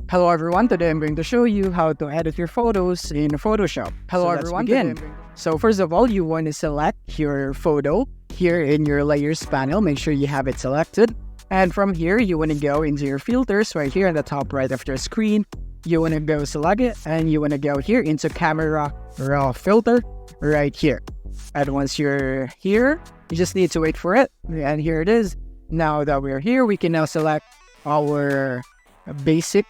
Hello everyone, today I'm going to show you how to edit your photos in Photoshop. Hello everyone, begin. So first of all, you want to select your photo here in your layers panel. Make sure you have it selected. And from here, you want to go into your filters right here on the top right of your screen. You want to go select it and you want to go here into camera raw filter right here. And once you're here, you just need to wait for it. And here it is. Now that we're here, we can now select our basic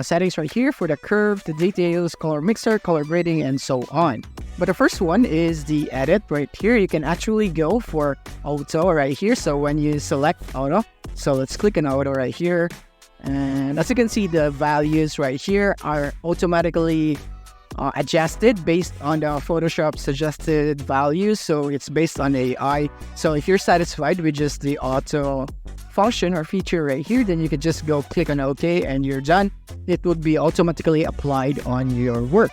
settings right here for the curve, the details, color mixer, color grading, and so on. But the first one is the edit right here. You can actually go for auto right here. So when you select auto, so let's click on auto right here. And as you can see, the values right here are automatically adjusted based on the Photoshop suggested values. So it's based on AI. So if you're satisfied with just the auto function or feature right here, then you can just go click on OK and you're done. It would be automatically applied on your work.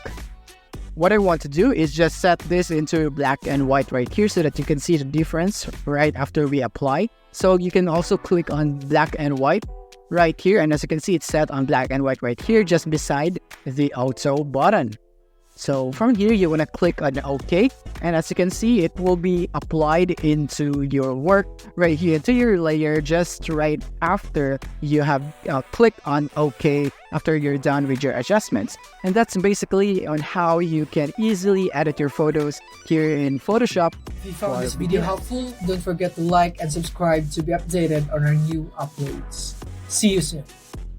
What I want to do is just set this into black and white right here so that you can see the difference right after we apply. So you can also click on black and white right here, and as you can see, it's set on black and white right here just beside the auto button. So from here, you want to click on OK, and as you can see, it will be applied into your work right here, into your layer, just right after you have clicked on OK after you're done with your adjustments. And that's basically on how you can easily edit your photos here in Photoshop. If you found this video helpful, don't forget to like and subscribe to be updated on our new uploads. See you soon.